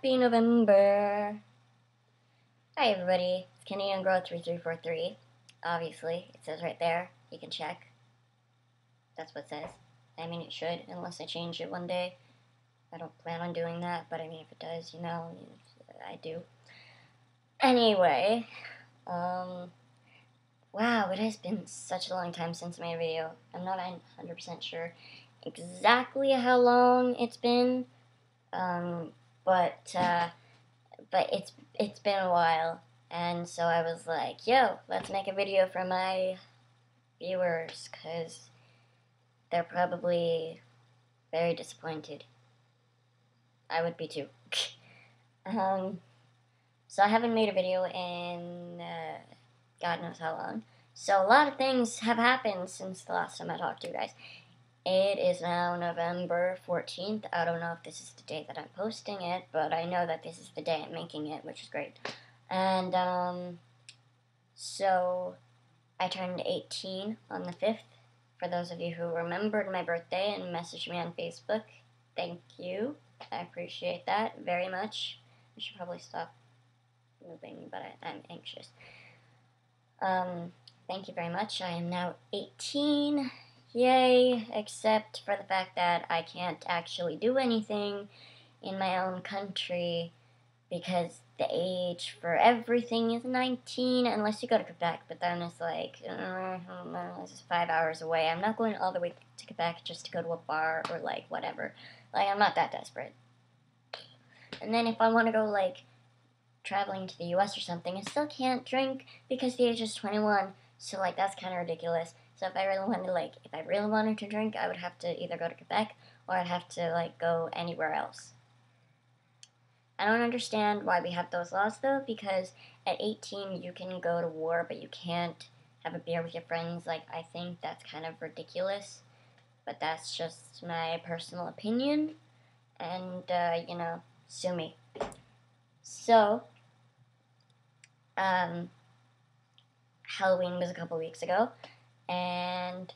Happy November! Hi everybody, it's Canadian Girl 3343. Obviously, it says right there. You can check. That's what it says. I mean, it should, unless I change it one day. I don't plan on doing that, but I mean, if it does, you know, I do. Anyway, wow, it has been such a long time since I made a video. I'm not 100% sure exactly how long it's been, but it's been a while, and so I was like, yo, let's make a video for my viewers, because they're probably very disappointed. I would be too. So I haven't made a video in God knows how long. So a lot of things have happened since the last time I talked to you guys. It is now November 14th. I don't know if this is the day that I'm posting it, but I know that this is the day I'm making it, which is great. And, so I turned 18 on the 5th. For those of you who remembered my birthday and messaged me on Facebook, thank you. I appreciate that very much. I should probably stop moving, but I'm anxious. Thank you very much. I am now 18. Yay, except for the fact that I can't actually do anything in my own country because the age for everything is 19, unless you go to Quebec, but then it's like, it's 5 hours away. I'm not going all the way to Quebec just to go to a bar or, like, whatever. Like, I'm not that desperate. And then if I want to go, like, traveling to the U.S. or something, I still can't drink because the age is 21, so, like, that's kind of ridiculous. So if I really wanted to drink, I would have to either go to Quebec or I'd have to, like, go anywhere else. I don't understand why we have those laws, though, because at 18 you can go to war, but you can't have a beer with your friends. Like, I think that's kind of ridiculous, but that's just my personal opinion, and, you know, sue me. So, Halloween was a couple weeks ago, and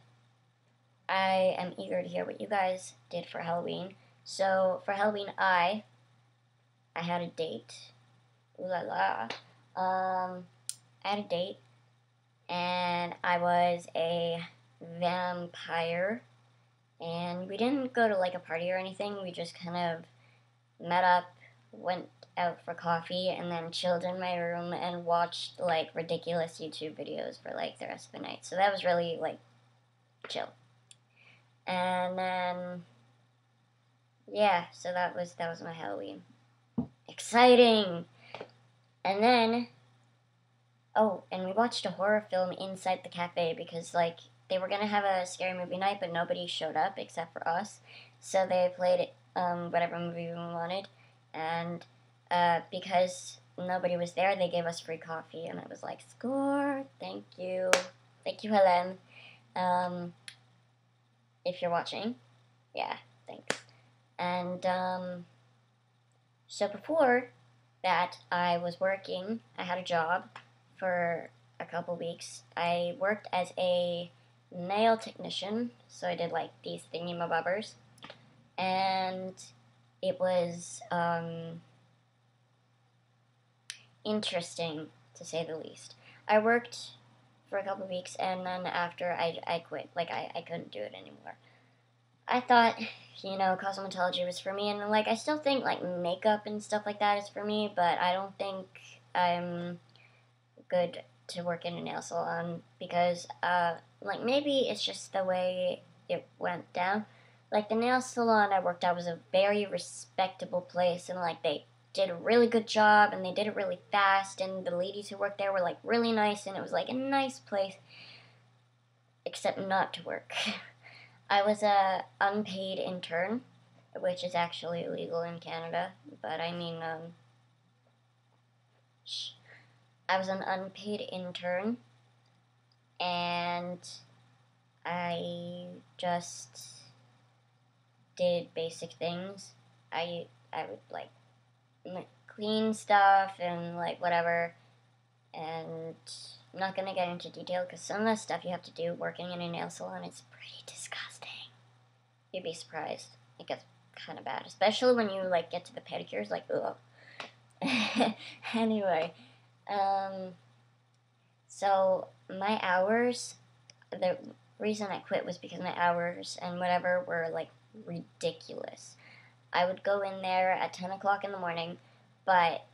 I am eager to hear what you guys did for Halloween. So, for Halloween, I had a date. Ooh la la. I had a date, and I was a vampire, and we didn't go to, like, a party or anything. We just kind of met up, went out for coffee, and then chilled in my room and watched, like, ridiculous YouTube videos for, like, the rest of the night. So that was really, like, chill. And then, yeah, so that was my Halloween. Exciting! And then, oh, and we watched a horror film inside the cafe because, like, they were gonna have a scary movie night, but nobody showed up except for us. So they played whatever movie we wanted, and because nobody was there, they gave us free coffee, and I was like, score! Thank you, Helen. If you're watching, yeah, thanks. And so before that, I was working. I had a job for a couple weeks. I worked as a nail technician, so I did, like, these thingy-mabobbers, and it was interesting, to say the least. I worked for a couple weeks, and then after I quit. Like, I couldn't do it anymore. I thought, you know, cosmetology was for me, and, like, I still think, like, makeup and stuff like that is for me, but I don't think I'm good to work in a nail salon because, like, maybe it's just the way it went down. Like, the nail salon I worked at was a very respectable place, and, like, they did a really good job, and they did it really fast, and the ladies who worked there were, like, really nice, and it was, like, a nice place, except not to work. I was a unpaid intern, which is actually illegal in Canada, but I mean, I was an unpaid intern, and I just did basic things. I would, like, clean stuff and, like, whatever, and I'm not gonna get into detail because some of the stuff you have to do working in a nail salon is pretty disgusting. You'd be surprised. It gets kind of bad, especially when you, like, get to the pedicures, like, ugh. Anyway, so my hours, the reason I quit was because my hours and whatever were like ridiculous. I would go in there at 10 o'clock in the morning, but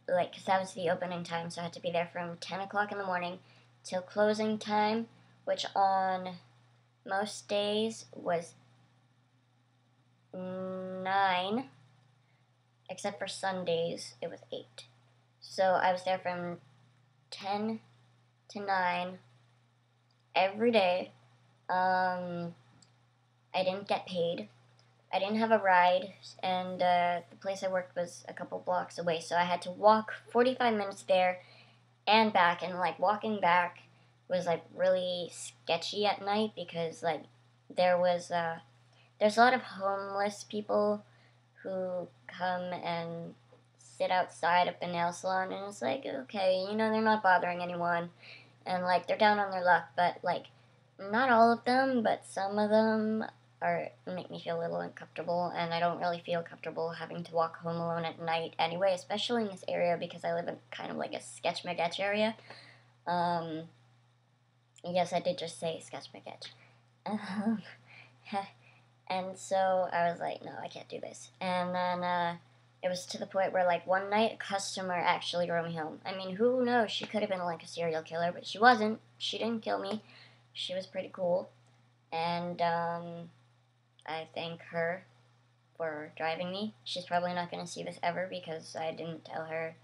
like, because that was the opening time, so I had to be there from 10 o'clock in the morning till closing time, which on most days was 9, except for Sundays, it was 8. So I was there from 10 to 9 every day. I didn't get paid. I didn't have a ride, and the place I worked was a couple blocks away, so I had to walk 45 minutes there and back, and like walking back was like really sketchy at night because like there's a lot of homeless people who come and sit outside of the nail salon, and it's like, okay, they're not bothering anyone, and like they're down on their luck, but like not all of them, but some of them make me feel a little uncomfortable, and I don't really feel comfortable having to walk home alone at night anyway, especially in this area because I live in kind of like a sketch-magetch area. Yes, I did just say sketch-magetch. And so I was like, no, I can't do this. And then it was to the point where like one night a customer actually drove me home. I mean, who knows? She could have been like a serial killer, but she wasn't. She didn't kill me. She was pretty cool. And I thank her for driving me. She's probably not going to see this ever because I didn't tell her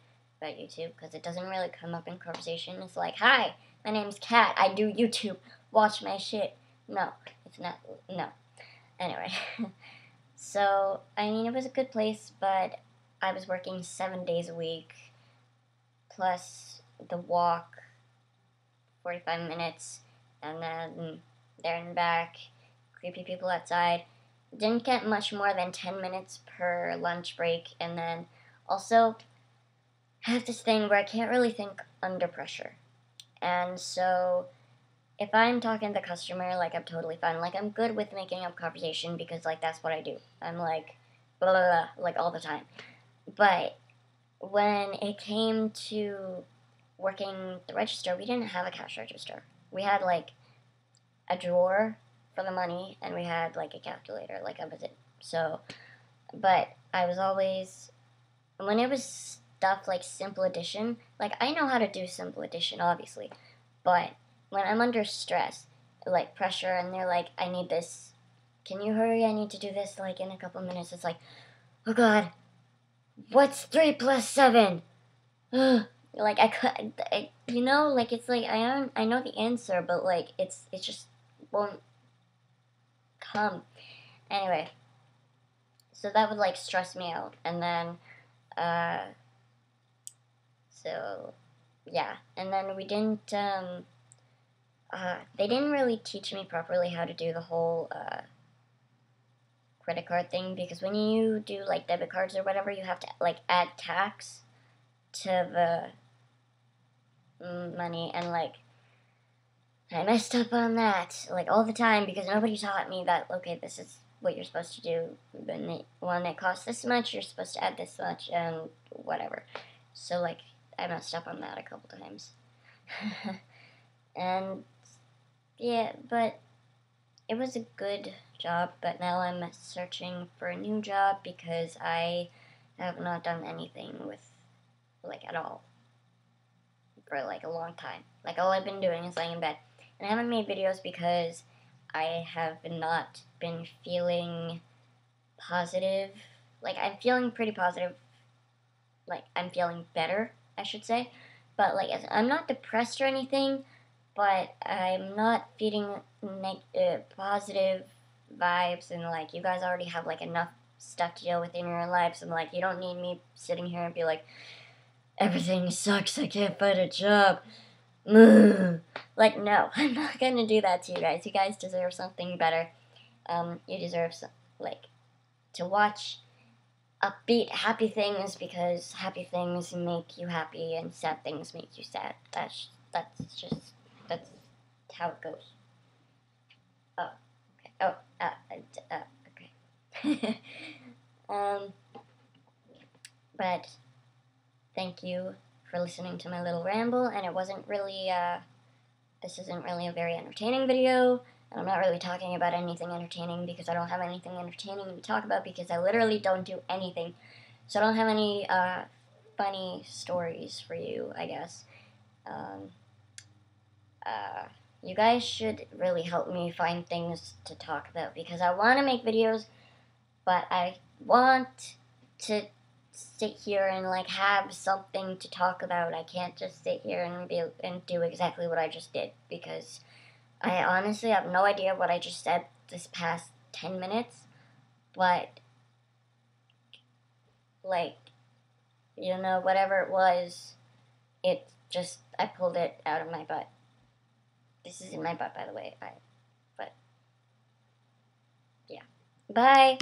about YouTube because it doesn't really come up in conversation. It's like, hi, my name's Kat. I do YouTube. Watch my shit. No, it's not. No. Anyway. So, I mean, it was a good place, but I was working 7 days a week plus the walk, 45 minutes, and then there and back, creepy people outside. Didn't get much more than 10 minutes per lunch break, and then also have this thing where I can't really think under pressure. And so if I'm talking to the customer, like, I'm totally fine. Like, I'm good with making up conversation because, like, that's what I do. I'm like, blah, blah, blah, like, all the time. But when it came to working the register, we didn't have a cash register. We had, like, a drawer for the money, and we had, like, a calculator. Like, that was it. So, but I was always, when it was stuff like simple addition, like, I know how to do simple addition, obviously, but when I'm under stress, like pressure, and they're like, I need this, can you hurry, I need to do this, like, in a couple minutes, it's like, oh god, what's 3 plus 7? Like, like, it's like, I know the answer, but, like, it just won't come. Anyway, so that would, like, stress me out, and then, so, yeah, and then we didn't, they didn't really teach me properly how to do the whole, credit card thing, because when you do, like, debit cards or whatever, you have to, like, add tax to the money, and, like, I messed up on that, like, all the time, because nobody taught me that, okay, this is what you're supposed to do. When it costs this much, you're supposed to add this much, and whatever. So, like, I messed up on that a couple times. And yeah, but it was a good job, but now I'm searching for a new job because I have not done anything with, like, at all for, like, a long time. Like, all I've been doing is laying in bed. And I haven't made videos because I have not been feeling positive. Like, I'm feeling pretty positive. Like, I'm feeling better, I should say. But, like, I'm not depressed or anything, but I'm not feeling positive vibes, and, like, you guys already have, like, enough stuff to deal with in your lives, and, like, you don't need me sitting here and be like, everything sucks, I can't find a job. Like, no, I'm not gonna do that to you guys. You guys deserve something better. You deserve, like, to watch upbeat, happy things, because happy things make you happy, and sad things make you sad. That's how it goes. Oh, okay. Oh, okay. But thank you for listening to my little ramble, and it wasn't really, this isn't really a very entertaining video, and I'm not really talking about anything entertaining because I don't have anything entertaining to talk about because I literally don't do anything. So I don't have any, funny stories for you, I guess. You guys should really help me find things to talk about because I want to make videos, but I want to sit here and like have something to talk about. I can't just sit here and do exactly what I just did because I honestly have no idea what I just said this past 10 minutes, but like, you know, whatever it was, it just, I pulled it out of my butt. This is in my butt, by the way. But, yeah. Bye!